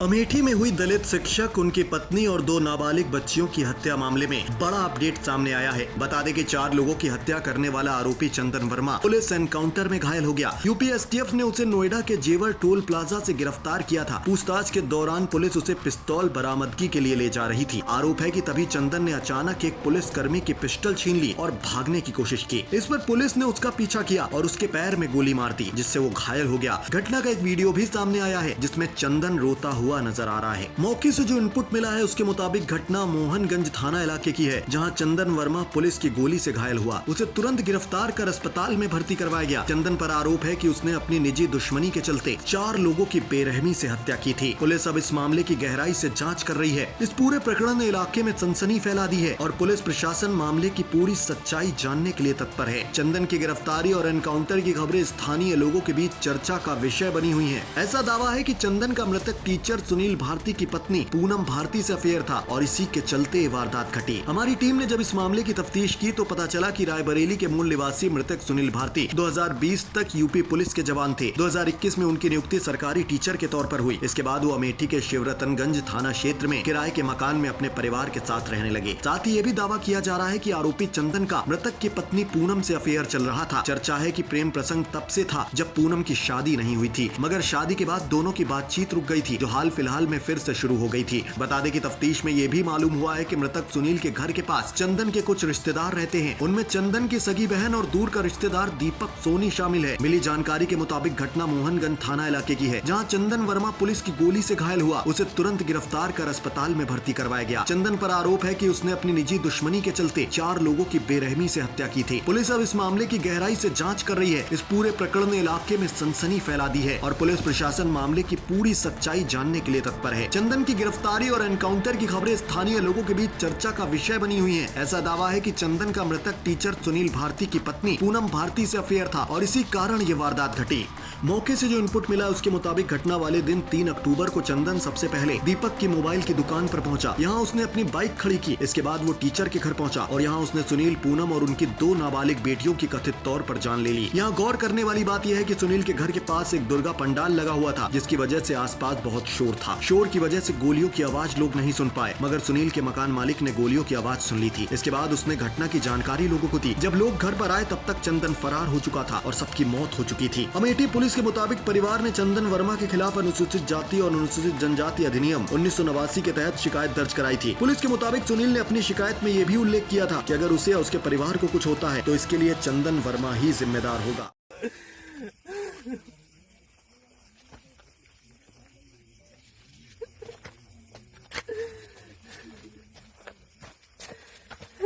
अमेठी में हुई दलित शिक्षक, उनकी पत्नी और दो नाबालिग बच्चियों की हत्या मामले में बड़ा अपडेट सामने आया है। बता दें कि 4 लोगों की हत्या करने वाला आरोपी चंदन वर्मा पुलिस एनकाउंटर में घायल हो गया। यूपी एसटीएफ ने उसे नोएडा के जेवर टोल प्लाजा से गिरफ्तार किया था। पूछताछ के दौरान पुलिस उसे पिस्तौल बरामदगी के लिए ले जा रही थी। आरोप है कि तभी चंदन ने अचानक एक पुलिस कर्मी की पिस्टल छीन ली और भागने की कोशिश की। इस पर पुलिस ने उसका पीछा किया और उसके पैर में गोली मार दी, जिससे वो घायल हो गया। घटना का एक वीडियो भी सामने आया है जिसमें चंदन रोता हुआ नजर आ रहा है। मौके से जो इनपुट मिला है उसके मुताबिक घटना मोहनगंज थाना इलाके की है, जहां चंदन वर्मा पुलिस की गोली से घायल हुआ। उसे तुरंत गिरफ्तार कर अस्पताल में भर्ती करवाया गया। चंदन पर आरोप है कि उसने अपनी निजी दुश्मनी के चलते 4 लोगों की बेरहमी से हत्या की थी। पुलिस अब इस मामले की गहराई से जांच कर रही है। इस पूरे प्रकरण ने इलाके में सनसनी फैला दी है और पुलिस प्रशासन मामले की पूरी सच्चाई जानने के लिए तत्पर है। चंदन की गिरफ्तारी और एनकाउंटर की खबरें स्थानीय लोगों के बीच चर्चा का विषय बनी हुई है। ऐसा दावा है कि चंदन का मृतक टीचर सुनील भारती की पत्नी पूनम भारती से अफेयर था और इसी के चलते ये वारदात घटी। हमारी टीम ने जब इस मामले की तफ्तीश की तो पता चला कि रायबरेली के मूल निवासी मृतक सुनील भारती 2020 तक यूपी पुलिस के जवान थे। 2021 में उनकी नियुक्ति सरकारी टीचर के तौर पर हुई। इसके बाद वो अमेठी के शिवरतनगंज थाना क्षेत्र में किराए के मकान में अपने परिवार के साथ रहने लगे। साथ ही ये भी दावा किया जा रहा है कि आरोपी चंदन का मृतक की पत्नी पूनम से अफेयर चल रहा था। चर्चा है कि प्रेम प्रसंग तब से था जब पूनम की शादी नहीं हुई थी, मगर शादी के बाद दोनों की बातचीत रुक गई थी, जो हाल फिलहाल में फिर से शुरू हो गई थी। बता दें कि तफ्तीश में यह भी मालूम हुआ है कि मृतक सुनील के घर के पास चंदन के कुछ रिश्तेदार रहते हैं। उनमें चंदन की सगी बहन और दूर का रिश्तेदार दीपक सोनी शामिल है। मिली जानकारी के मुताबिक घटना मोहनगंज थाना इलाके की है, जहां चंदन वर्मा पुलिस की गोली से घायल हुआ। उसे तुरंत गिरफ्तार कर अस्पताल में भर्ती करवाया गया। चंदन पर आरोप है कि उसने अपनी निजी दुश्मनी के चलते 4 लोगों की बेरहमी से हत्या की थी। पुलिस अब इस मामले की गहराई से जांच कर रही है। इस पूरे प्रकरण ने इलाके में सनसनी फैला दी है और पुलिस प्रशासन मामले की पूरी सच्चाई जानने के लिए तत्पर है। चंदन की गिरफ्तारी और एनकाउंटर की खबरें स्थानीय लोगों के बीच चर्चा का विषय बनी हुई हैं। ऐसा दावा है कि चंदन का मृतक टीचर सुनील भारती की पत्नी पूनम भारती से अफेयर था और इसी कारण ये वारदात घटी। मौके से जो इनपुट मिला उसके मुताबिक घटना वाले दिन 3 अक्टूबर को चंदन सबसे पहले दीपक की मोबाइल की दुकान पर पहुंचा। यहाँ उसने अपनी बाइक खड़ी की। इसके बाद वो टीचर के घर पहुंचा और यहाँ उसने सुनील, पूनम और उनकी 2 नाबालिग बेटियों की कथित तौर पर जान ले ली। यहाँ गौर करने वाली बात यह है कि सुनील के घर के पास एक दुर्गा पंडाल लगा हुआ था, जिसकी वजह से आसपास बहुत शोर था। शोर की वजह से गोलियों की आवाज लोग नहीं सुन पाए, मगर सुनील के मकान मालिक ने गोलियों की आवाज सुन ली थी। इसके बाद उसने घटना की जानकारी लोगों को दी। जब लोग घर पर आए तब तक चंदन फरार हो चुका था और सबकी मौत हो चुकी थी। अमेठी पुलिस के मुताबिक परिवार ने चंदन वर्मा के खिलाफ अनुसूचित जाति और अनुसूचित जनजाति अधिनियम 1989 के तहत शिकायत दर्ज कराई थी। पुलिस के मुताबिक सुनील ने अपनी शिकायत में ये भी उल्लेख किया था कि अगर उसे या उसके परिवार को कुछ होता है तो इसके लिए चंदन वर्मा ही जिम्मेदार होगा।